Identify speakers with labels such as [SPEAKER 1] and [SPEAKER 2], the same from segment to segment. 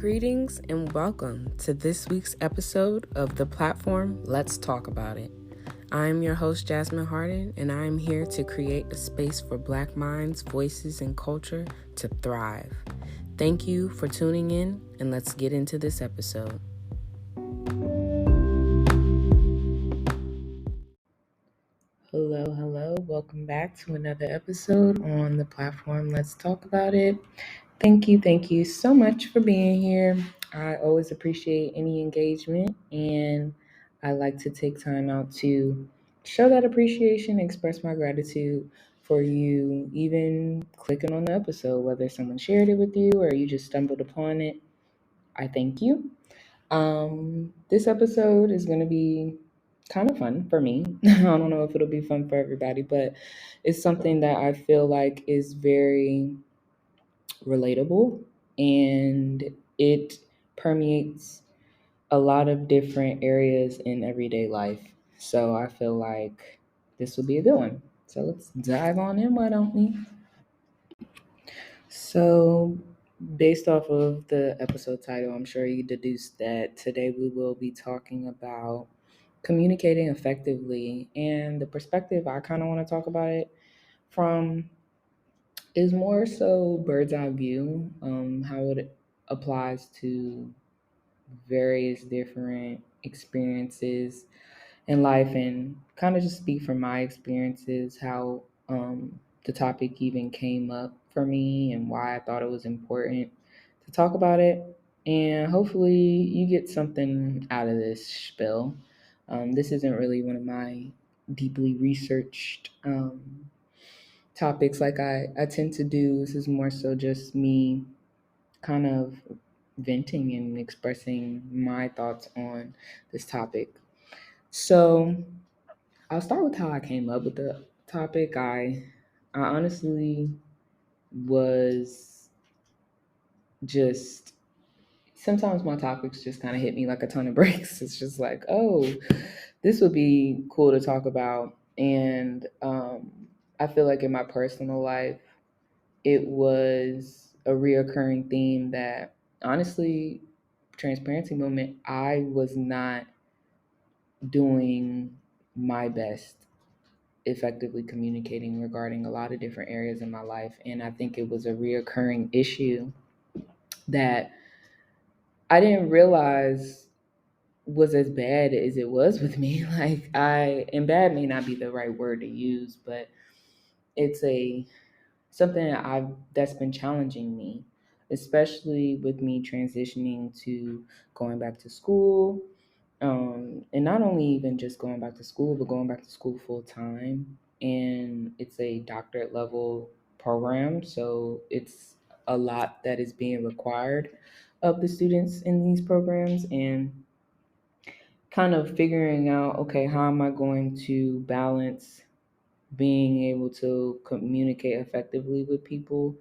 [SPEAKER 1] Greetings and welcome to this week's episode of the platform Let's Talk About It. I'm your host, Jasmine Harden, and I'm here to create a space for Black minds, voices, and culture to thrive. Thank you for tuning in, and let's get into this episode. Hello. Welcome back to another episode on the platform Let's Talk About It. Thank you so much for being here. I always appreciate any engagement, and I like to take time out to show that appreciation, express my gratitude for you even clicking on the episode, whether someone shared it with you or you just stumbled upon it. I thank you. This episode is going to be kind of fun for me. I don't know if it'll be fun for everybody, but it's something that I feel like is very relatable, and it permeates a lot of different areas in everyday life. So I feel like this will be a good one. So let's dive on in, why don't we? So, based off of the episode title, I'm sure you deduced that today we will be talking about communicating effectively. And the perspective I kind of want to talk about it from is more so bird's eye view, how it applies to various different experiences in life, and kind of just speak from my experiences, how the topic even came up for me and why I thought it was important to talk about it. And hopefully, you get something out of this spiel. This isn't really one of my deeply researched topics like I tend to do. This is more so just me kind of venting and expressing my thoughts on this topic. So I'll start with how I came up with the topic. I honestly was just sometimes my topics just kind of hit me like a ton of bricks. It's just like, oh, this would be cool to talk about. And I feel like in my personal life, it was a reoccurring theme that honestly, transparency moment, I was not doing my best effectively communicating regarding a lot of different areas in my life. And I think it was a reoccurring issue that I didn't realize was as bad as it was with me. And bad may not be the right word to use, but it's something that's been challenging me, especially with me transitioning to going back to school. And not only even just going back to school, but going back to school full time. And it's a doctorate level program, so it's a lot that is being required of the students in these programs, and kind of figuring out, okay, how am I going to balance being able to communicate effectively with people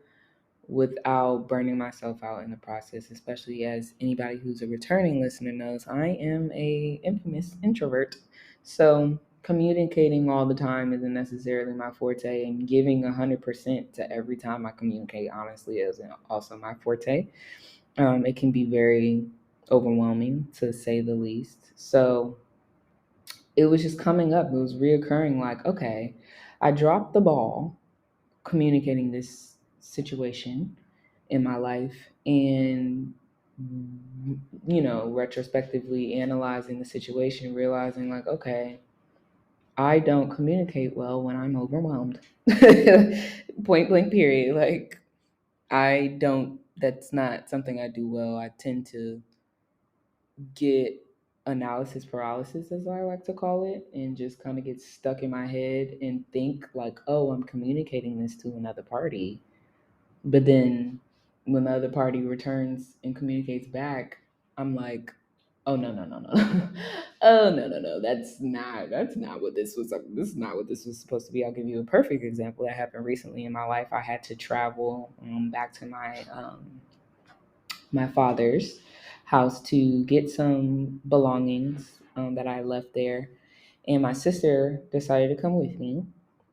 [SPEAKER 1] without burning myself out in the process, especially as anybody who's a returning listener knows, I am a infamous introvert. So communicating all the time isn't necessarily my forte, and giving 100% to every time I communicate honestly isn't also my forte. It can be very overwhelming to say the least. So it was just coming up. It was reoccurring like, okay, I dropped the ball communicating this situation in my life, and retrospectively analyzing the situation, realizing like, okay, I don't communicate well when I'm overwhelmed. Point blank period. Like, I don't that's not something I do well. I tend to get analysis paralysis, as I like to call it, and just kind of get stuck in my head and think like, oh, I'm communicating this to another party. But then when the other party returns and communicates back, I'm like, oh no. Oh no. That's not what this was. This is not what this was supposed to be. I'll give you a perfect example that happened recently in my life. I had to travel back to my father's house to get some belongings that I left there, and my sister decided to come with me.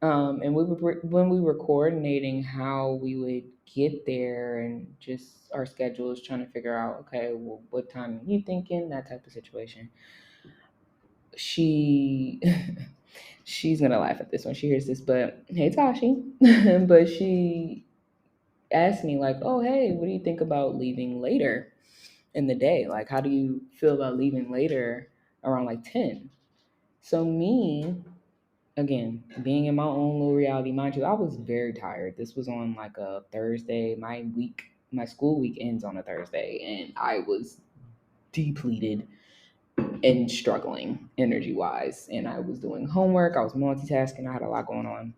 [SPEAKER 1] And when we were coordinating how we would get there and just our schedules, trying to figure out, okay, well, what time are you thinking? That type of situation. She she's gonna laugh at this when she hears this, but hey Tashi. But she asked me like, oh hey, what do you think about leaving later in the day? Like how do you feel about leaving later around like 10? So me, again, being in my own little reality, mind you, I was very tired. This was on like a Thursday. My school week ends on a Thursday, and I was depleted and struggling energy wise. And I was doing homework, I was multitasking, I had a lot going on.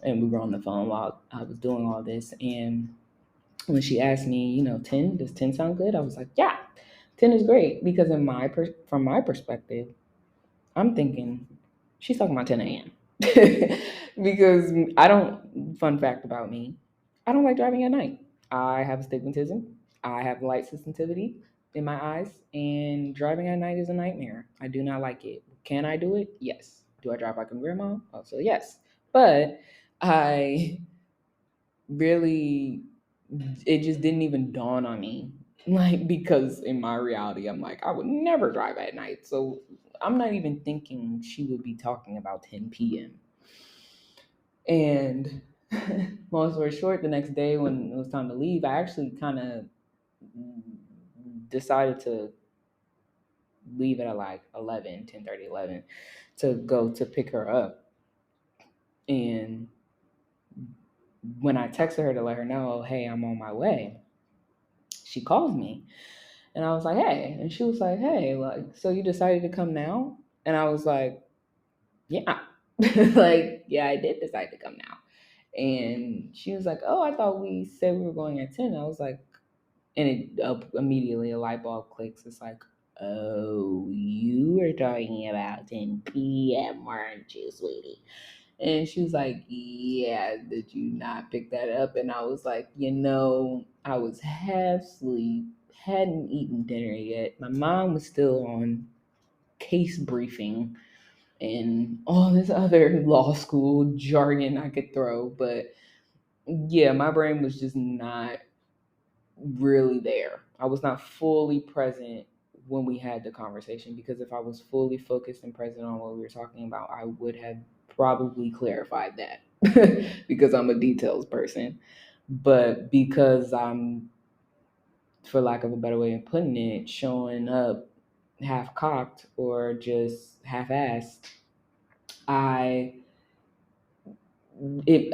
[SPEAKER 1] And we were on the phone while I was doing all this. And when she asked me, 10, does 10 sound good? I was like, yeah, 10 is great. Because from my perspective, I'm thinking she's talking about 10 a.m. Because fun fact about me, I don't like driving at night. I have astigmatism. I have light sensitivity in my eyes, and driving at night is a nightmare. I do not like it. Can I do it? Yes. Do I drive like a grandma? Also, yes. But I really, it just didn't even dawn on me. Like, because in my reality, I'm like, I would never drive at night. So I'm not even thinking she would be talking about 10 p.m. And long story short, the next day when it was time to leave, I actually kind of decided to leave at like 11, 10:30, 11 to go to pick her up. And when I texted her to let her know, hey, I'm on my way, she calls me. And I was like, hey. And she was like, hey, like, so you decided to come now? And I was like, yeah. Like, yeah, I did decide to come now. And she was like, oh, I thought we said we were going at 10. I was like, and it immediately a light bulb clicks. It's like, oh, you were talking about 10 p.m., weren't you, sweetie? And she was like, yeah, did you not pick that up? And I was like, I was half asleep, hadn't eaten dinner yet. My mom was still on case briefing and all this other law school jargon I could throw. But yeah, my brain was just not really there. I was not fully present when we had the conversation, because if I was fully focused and present on what we were talking about, I would have probably clarified that because I'm a details person. But because I'm, for lack of a better way of putting it, showing up half cocked or just half assed, I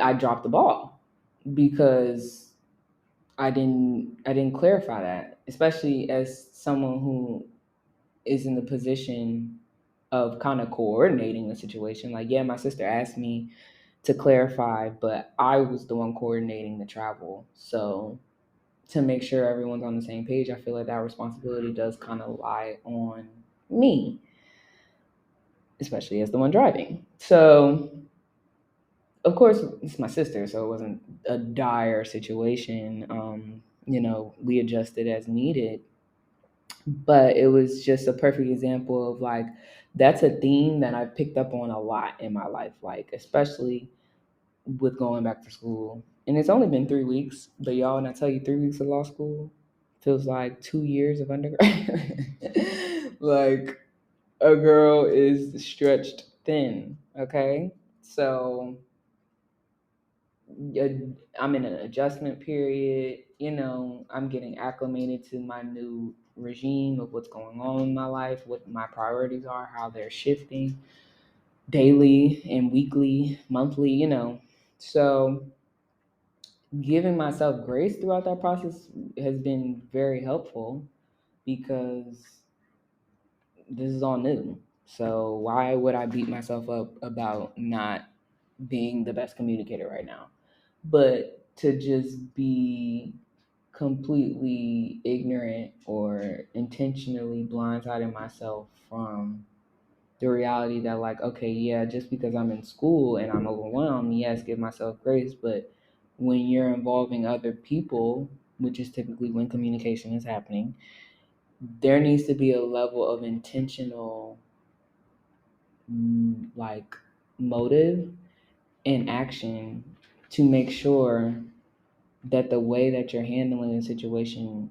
[SPEAKER 1] I dropped the ball because I didn't clarify that, especially as someone who is in the position of kind of coordinating the situation. Like, yeah, my sister asked me to clarify, but I was the one coordinating the travel. So to make sure everyone's on the same page, I feel like that responsibility does kind of lie on me, especially as the one driving. So of course it's my sister, so it wasn't a dire situation. We adjusted as needed, but it was just a perfect example of like, that's a theme that I've picked up on a lot in my life, like especially with going back to school. And it's only been 3 weeks, but y'all, when I tell you 3 weeks of law school feels like 2 years of undergrad. Like, a girl is stretched thin, okay? So I'm in an adjustment period. I'm getting acclimated to my new regime of what's going on in my life, what my priorities are, how they're shifting daily and weekly, monthly. So giving myself grace throughout that process has been very helpful because this is all new. So why would I beat myself up about not being the best communicator right now? But to just be completely ignorant or intentionally blindsiding myself from the reality that, like, okay, yeah, just because I'm in school and I'm overwhelmed, yes, give myself grace. But when you're involving other people, which is typically when communication is happening, there needs to be a level of intentional, like, motive in action to make sure that the way that you're handling a situation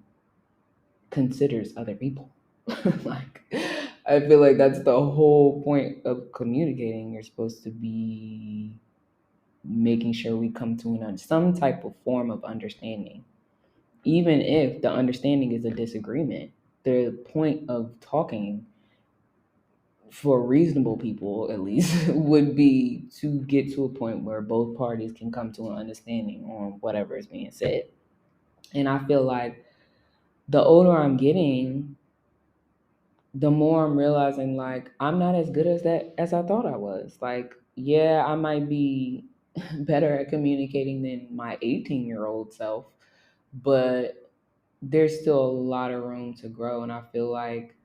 [SPEAKER 1] considers other people. Like, I feel like that's the whole point of communicating. You're supposed to be making sure we come to some type of form of understanding, even if the understanding is a disagreement. The point of talking, for reasonable people at least, would be to get to a point where both parties can come to an understanding on whatever is being said. And I feel like the older I'm getting, the more I'm realizing like I'm not as good as that as I thought I was. Like, yeah, I might be better at communicating than my 18-year-old self, but there's still a lot of room to grow. And I feel like,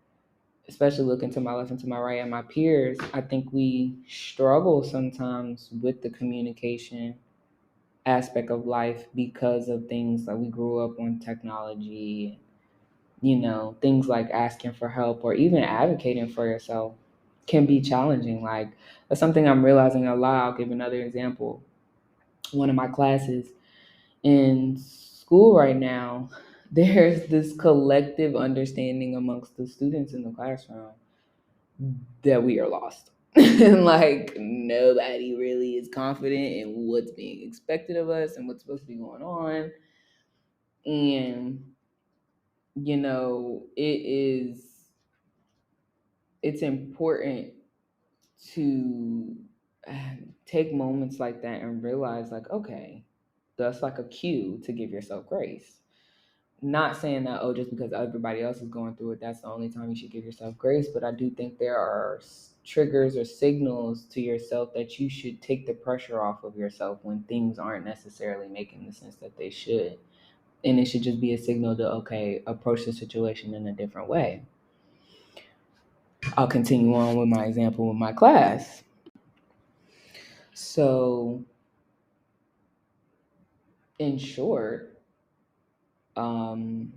[SPEAKER 1] especially looking to my left and to my right and my peers, I think we struggle sometimes with the communication aspect of life because of things like we grew up on technology, things like asking for help or even advocating for yourself can be challenging. Like, that's something I'm realizing a lot. I'll give another example. One of my classes in school right now, there's this collective understanding amongst the students in the classroom that we are lost. And like, nobody really is confident in what's being expected of us and what's supposed to be going on. And it's important to take moments like that and realize like, okay, that's like a cue to give yourself grace. Not saying that, oh, just because everybody else is going through it, that's the only time you should give yourself grace. But I do think there are triggers or signals to yourself that you should take the pressure off of yourself when things aren't necessarily making the sense that they should. And it should just be a signal to, okay, approach the situation in a different way. I'll continue on with my example with my class. So, in short, um,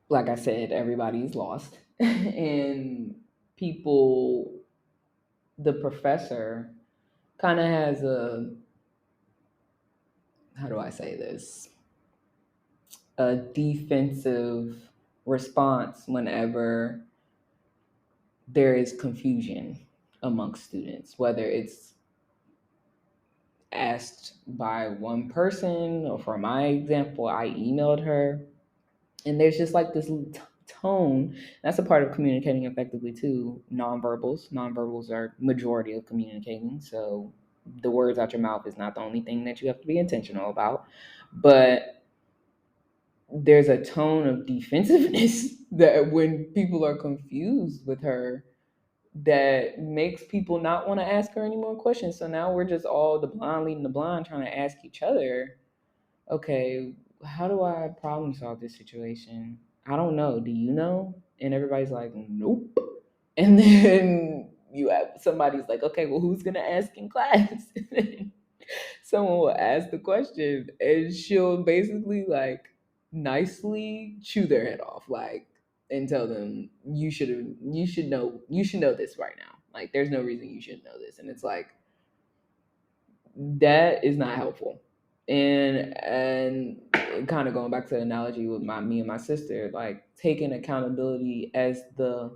[SPEAKER 1] like I said, everybody's lost. And people, the professor kind of has how do I say this? A defensive response whenever there is confusion amongst students, whether it's asked by one person, or for my example, I emailed her, and there's just like this tone. That's a part of communicating effectively too. Nonverbals are majority of communicating, so the words out your mouth is not the only thing that you have to be intentional about, but there's a tone of defensiveness that when people are confused with her, that makes people not want to ask her any more questions. So now we're just all the blind leading the blind, trying to ask each other, okay, how do I problem solve this situation? I don't know. Do you know? And everybody's like, nope. And then you have somebody's like, okay, well, who's gonna ask in class? And then someone will ask the question, and she'll basically like nicely chew their head off, like, and tell them you should know this right now. Like, there's no reason you shouldn't know this. And it's like, that is not helpful. And kind of going back to the analogy with me and my sister, like taking accountability as the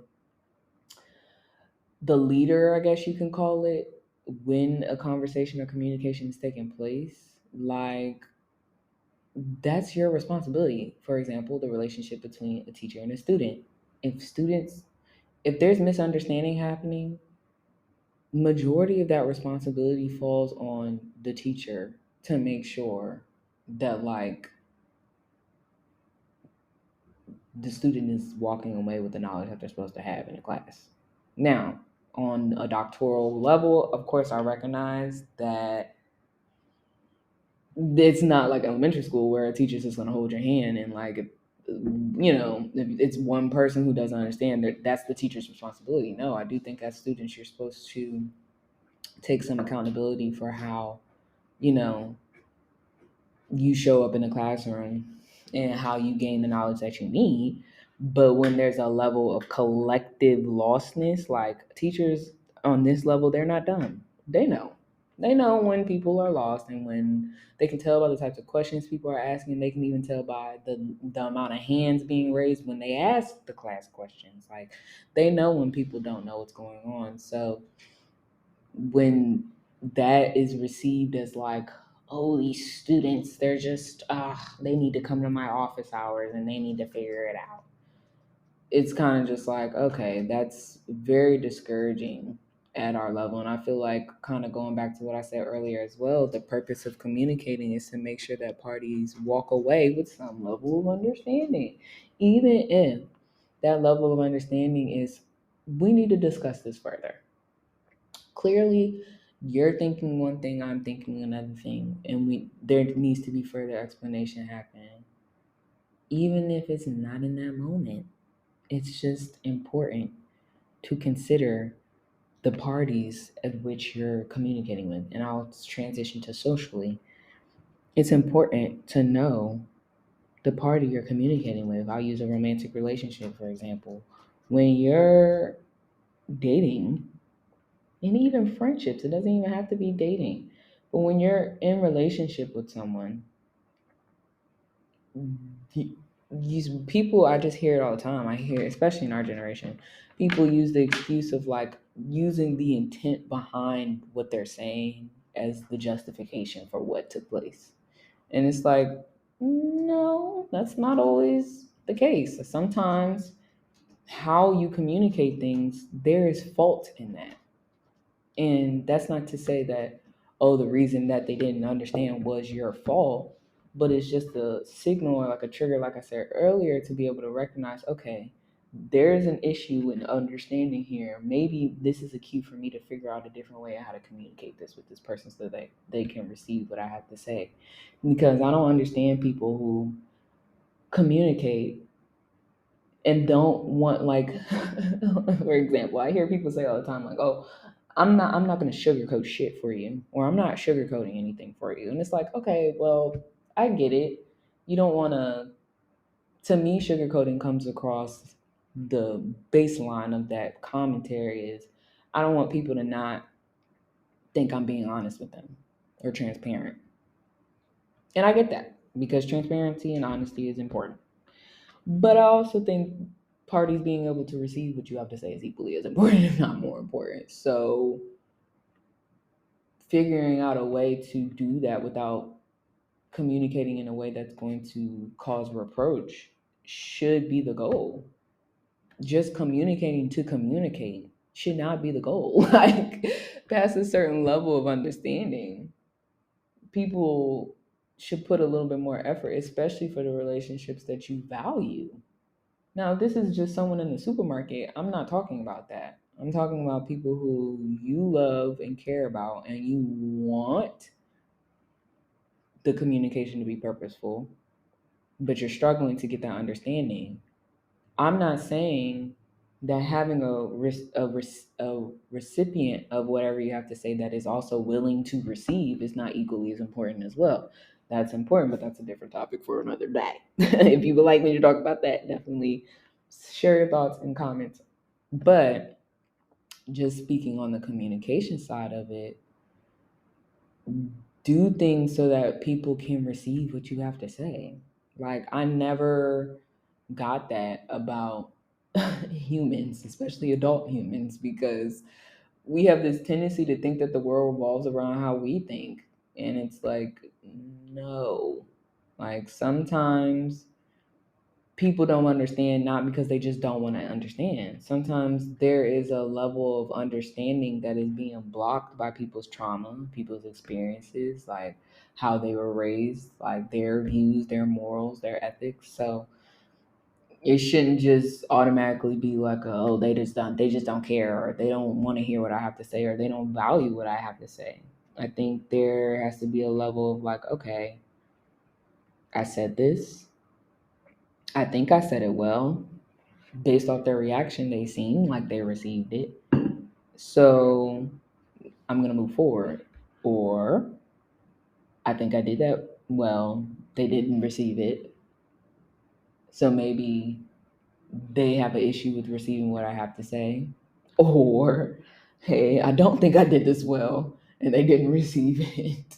[SPEAKER 1] leader, I guess you can call it, when a conversation or communication is taking place, like, that's your responsibility. For example, the relationship between a teacher and a student. If there's misunderstanding happening, majority of that responsibility falls on the teacher to make sure that like the student is walking away with the knowledge that they're supposed to have in the class. Now, on a doctoral level, of course, I recognize that it's not like elementary school where a teacher's just going to hold your hand and like, if it's one person who doesn't understand, that's the teacher's responsibility. No, I do think as students you're supposed to take some accountability for how you show up in the classroom and how you gain the knowledge that you need. But when there's a level of collective lostness, like teachers on this level, they're not dumb. They know. They know when people are lost, and when they can tell by the types of questions people are asking. They can even tell by the amount of hands being raised when they ask the class questions. Like, they know when people don't know what's going on. So when that is received as like, oh, these students, they're just they need to come to my office hours and they need to figure it out. It's kind of just like, okay, that's very discouraging at our level. And I feel like, kind of going back to what I said earlier as well, the purpose of communicating is to make sure that parties walk away with some level of understanding, even if that level of understanding is, we need to discuss this further. Clearly, you're thinking one thing, I'm thinking another thing, and there needs to be further explanation happening, even if it's not in that moment. It's just important to consider the parties at which you're communicating with. And I'll transition to socially. It's important to know the party you're communicating with. I'll use a romantic relationship, for example. When you're dating, and even friendships, it doesn't even have to be dating. But when you're in relationship with someone, these people, I just hear it all the time. I hear, especially in our generation, people use the excuse of like using the intent behind what they're saying as the justification for what took place. And it's like, no, that's not always the case. Sometimes how you communicate things, there is fault in that. And that's not to say that, oh, the reason that they didn't understand was your fault, but it's just a signal or like a trigger, like I said earlier, to be able to recognize, okay, there's an issue in understanding here. Maybe this is a cue for me to figure out a different way of how to communicate this with this person so that they can receive what I have to say. Because I don't understand people who communicate and don't want, like, for example, I hear people say all the time, like, oh, I'm not gonna sugarcoat shit for you, or I'm not sugarcoating anything for you. And it's like, okay, well, I get it. You don't wanna, to me, sugarcoating comes across, the baseline of that commentary is, I don't want people to not think I'm being honest with them or transparent. And I get that, because transparency and honesty is important. But I also think parties being able to receive what you have to say is equally as important, if not more important. So figuring out a way to do that without communicating in a way that's going to cause reproach should be the goal. Just communicating to communicate should not be the goal. Like, past a certain level of understanding, people should put a little bit more effort, especially for the relationships that you value. Now, if this is just someone in the supermarket, I'm not talking about that. I'm talking about people who you love and care about, and you want the communication to be purposeful, but you're struggling to get that understanding. I'm not saying that having a recipient of whatever you have to say that is also willing to receive is not equally as important as well. That's important, but that's a different topic for another day. If you would like me to talk about that, definitely share your thoughts and comments. But just speaking on the communication side of it, do things so that people can receive what you have to say. Like, I never got that about humans, especially adult humans, because we have this tendency to think that the world revolves around how we think. And it's like, no. Like, sometimes people don't understand, not because they just don't want to understand. Sometimes there is a level of understanding that is being blocked by people's trauma, people's experiences, like how they were raised, like their views, their morals, their ethics. So it shouldn't just automatically be like, oh, they just don't care, or they don't want to hear what I have to say, or they don't value what I have to say. I think there has to be a level of like, okay, I said this. I think I said it well. Based off their reaction, they seem like they received it. So I'm gonna move forward. Or I think I did that well. They didn't receive it. So maybe they have an issue with receiving what I have to say. Or, hey, I don't think I did this well. and they didn't receive it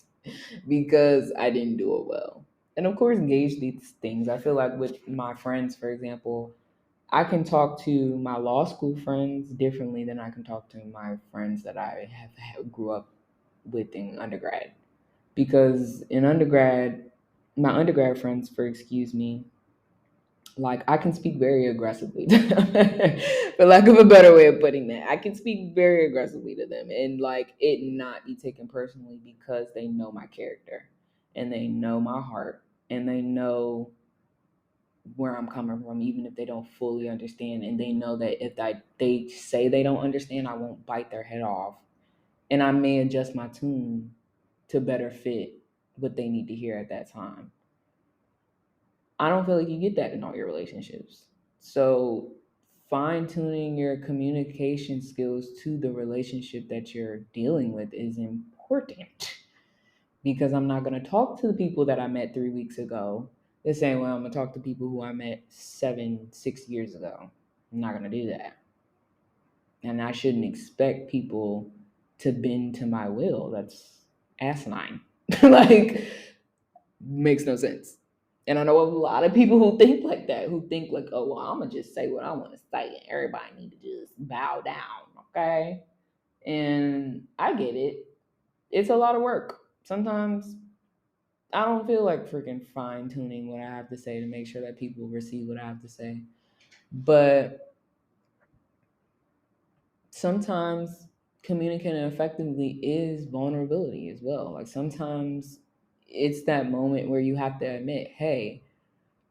[SPEAKER 1] because I didn't do it well. And of course, gauge these things. I feel like with my friends, for example, I can talk to my law school friends differently than I can talk to my friends that grew up with in undergrad. Because in undergrad, my undergrad friends, for excuse me, like I can speak very aggressively to them, for lack of a better way of putting that. I can speak very aggressively to them and like it not be taken personally because they know my character and they know my heart and they know where I'm coming from, even if they don't fully understand. And they know that if they say they don't understand, I won't bite their head off. And I may adjust my tune to better fit what they need to hear at that time. I don't feel like you get that in all your relationships. So fine tuning your communication skills to the relationship that you're dealing with is important because I'm not going to talk to the people that I met 3 weeks ago the same way I'm going to talk to people who I met 6 years ago. I'm not going to do that. And I shouldn't expect people to bend to my will. That's asinine. Like, makes no sense. And I know a lot of people who think like that, who think like, oh, well, I'm gonna just say what I want to say, and everybody need to just bow down, okay? And I get it. It's a lot of work. Sometimes I don't feel like freaking fine tuning what I have to say to make sure that people receive what I have to say. But sometimes communicating effectively is vulnerability as well. Like sometimes it's that moment where you have to admit, hey,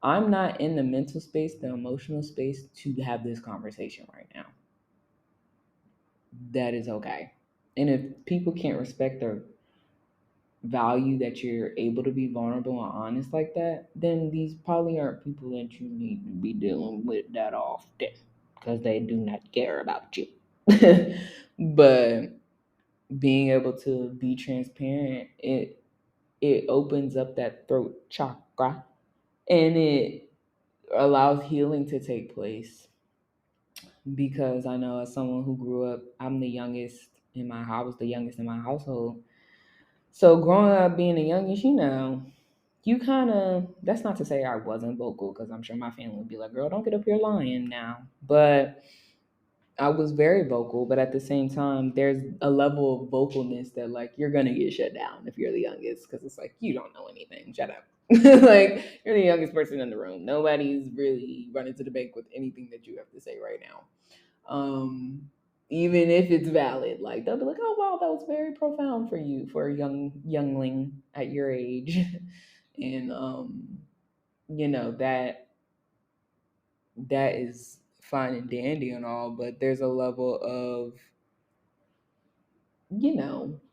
[SPEAKER 1] I'm not in the mental space, the emotional space to have this conversation right now. That is okay. And if people can't respect or value that you're able to be vulnerable and honest like that, then these probably aren't people that you need to be dealing with that often because they do not care about you. But being able to be transparent, it opens up that throat chakra and it allows healing to take place because I know as someone who grew up, I'm the youngest in my house, I was the youngest in my household. So growing up being the youngest, you kind of, that's not to say I wasn't vocal because I'm sure my family would be like, girl, don't get up here lying now. But I was very vocal, but at the same time, there's a level of vocalness that like you're gonna get shut down if you're the youngest because it's like you don't know anything. Shut up. Like you're the youngest person in the room. Nobody's really running to the bank with anything that you have to say right now. Um, Even if it's valid, like they'll be like, "Oh wow, that was very profound for you for a youngling at your age," and that is fine and dandy and all, but there's a level of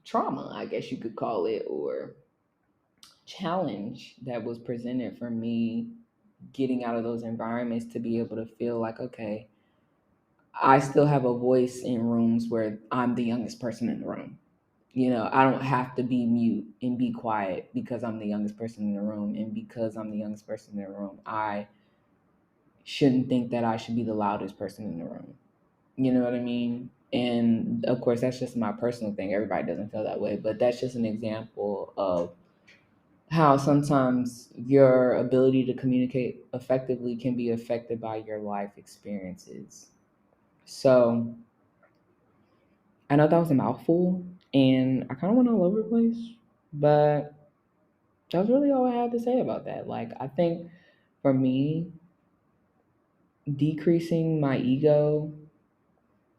[SPEAKER 1] trauma, I guess you could call it, or challenge that was presented for me getting out of those environments to be able to feel like, okay, I still have a voice in rooms where I'm the youngest person in the room. I don't have to be mute and be quiet because I'm the youngest person in the room. And because I'm the youngest person in the room, I shouldn't think that I should be the loudest person in the room. You know what I mean? And of course, that's just my personal thing. Everybody doesn't feel that way, but that's just an example of how sometimes your ability to communicate effectively can be affected by your life experiences. So I know that was a mouthful and I kind of went all over the place, but that's really all I had to say about that. Like, I think for me, decreasing my ego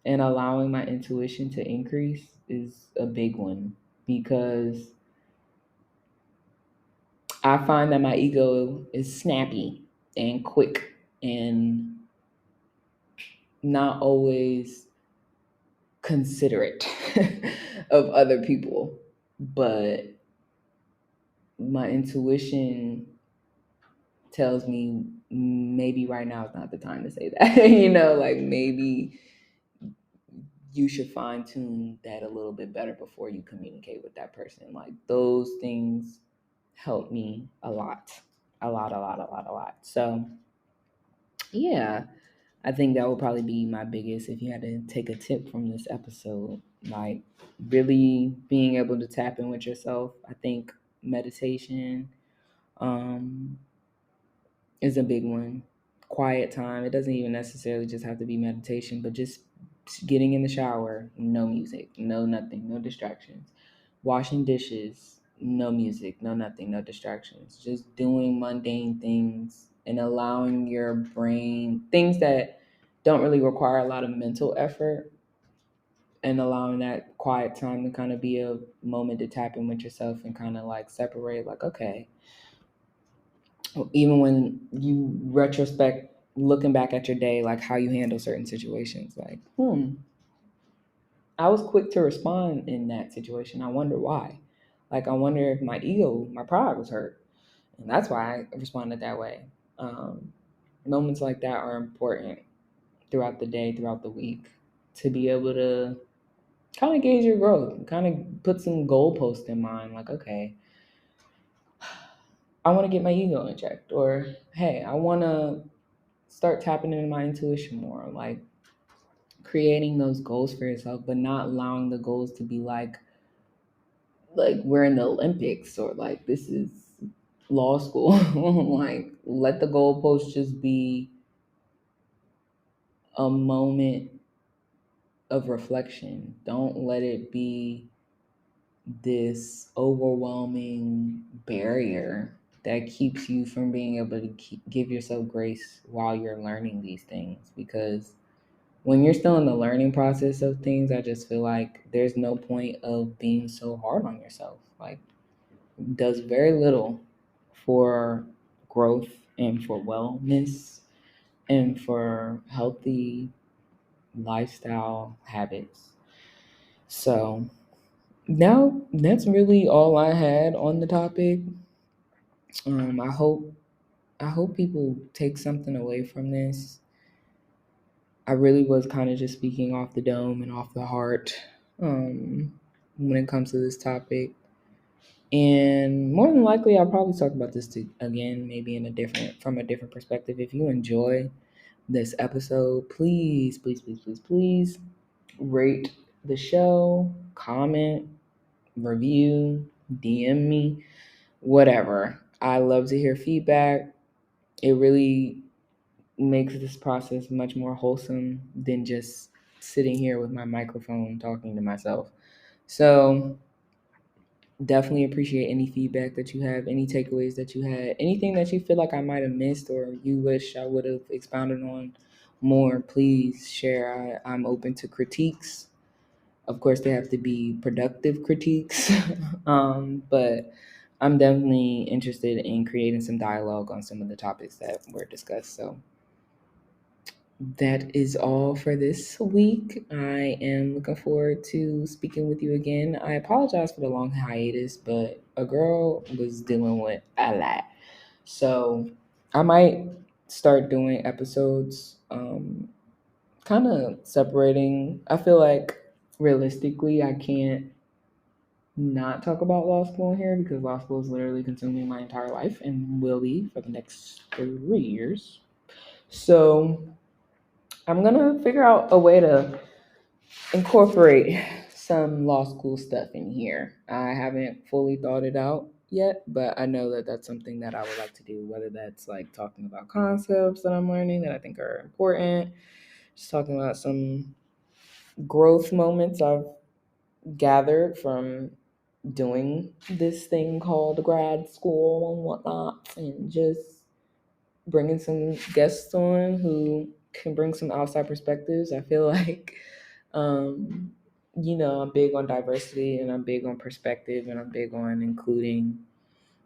[SPEAKER 1] and allowing my intuition to increase is a big one because I find that my ego is snappy and quick and not always considerate of other people. But my intuition tells me maybe right now is not the time to say that. Like maybe you should fine tune that a little bit better before you communicate with that person. Like those things help me a lot. A lot, a lot, a lot, a lot. So yeah, I think that would probably be my biggest if you had to take a tip from this episode. like really being able to tap in with yourself. I think meditation um, is a big one. Quiet time. It doesn't even necessarily just have to be meditation, but just getting in the shower, no music, no nothing, no distractions. Washing dishes, no music, no nothing, no distractions. Just doing mundane things and allowing your brain things that don't really require a lot of mental effort, and allowing that quiet time to kind of be a moment to tap in with yourself and kind of like separate, like, okay, even when you retrospect, looking back at your day, like how you handle certain situations, like, I was quick to respond in that situation. I wonder why. Like, I wonder if my ego, my pride was hurt. And that's why I responded that way. Um, Moments like that are important throughout the day, throughout the week, to be able to kind of gauge your growth, kind of put some goalposts in mind. Like, okay, I want to get my ego in check. Or, hey, I want to start tapping into my intuition more. Like, creating those goals for yourself, but not allowing the goals to be like we're in the Olympics or like this is law school. Like, let the goalpost just be a moment of reflection. Don't let it be this overwhelming barrier that keeps you from being able to give yourself grace while you're learning these things. Because when you're still in the learning process of things, I just feel like there's no point of being so hard on yourself. Like, does very little for growth and for wellness and for healthy lifestyle habits. So now that's really all I had on the topic. Um, I hope I hope people take something away from this. I really was kind of just speaking off the dome and off the heart when it comes to this topic. And more than likely, I'll probably talk about this again, maybe from a different perspective. If you enjoy this episode, please, please, please, please, please rate the show, comment, review, DM me, whatever. I love to hear feedback. It really makes this process much more wholesome than just sitting here with my microphone talking to myself. So definitely appreciate any feedback that you have, any takeaways that you had, anything that you feel like I might have missed or you wish I would have expounded on more. Please share. I'm open to critiques. Of course, they have to be productive critiques, but I'm definitely interested in creating some dialogue on some of the topics that were discussed. So that is all for this week. I am looking forward to speaking with you again. I apologize for the long hiatus, but a girl was dealing with a lot. So I might start doing episodes, kind of separating. I feel like realistically, I can't not talk about law school here because law school is literally consuming my entire life and will be for the next 3 years. So I'm gonna figure out a way to incorporate some law school stuff in here. I haven't fully thought it out yet, but I know that that's something that I would like to do, whether that's like talking about concepts that I'm learning that I think are important, just talking about some growth moments I've gathered from doing this thing called grad school and whatnot, and just bringing some guests on who can bring some outside perspectives. I feel like, um, I'm big on diversity and I'm big on perspective and I'm big on including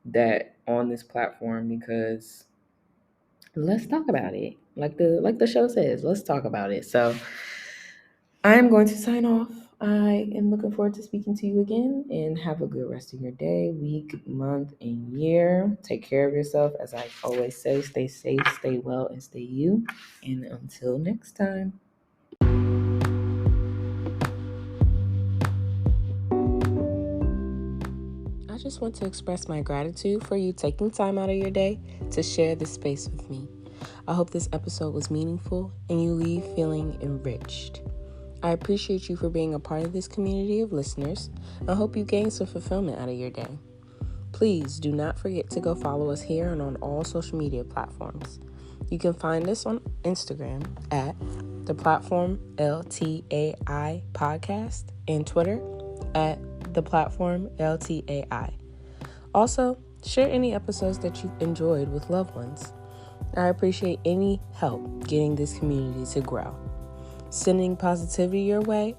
[SPEAKER 1] that on this platform because let's talk about it. Like the show says, let's talk about it. So I am going to sign off. I am looking forward to speaking to you again and have a good rest of your day, week, month, and year. Take care of yourself. As I always say, stay safe, stay well, and stay you. And until next time. I just want to express my gratitude for you taking time out of your day to share this space with me. I hope this episode was meaningful and you leave feeling enriched.
[SPEAKER 2] I appreciate you for being a part of this community of listeners. I hope you gain some fulfillment out of your day. Please do not forget to go follow us here and on all social media platforms. You can find us on Instagram at the platform LTAI podcast and Twitter at the platform LTAI. Also, share any episodes that you've enjoyed with loved ones. I appreciate any help getting this community to grow. Sending positivity your way,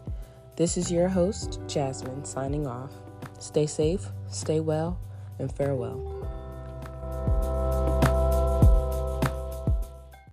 [SPEAKER 2] this is your host, Jasmine, signing off. Stay safe, stay well, and farewell.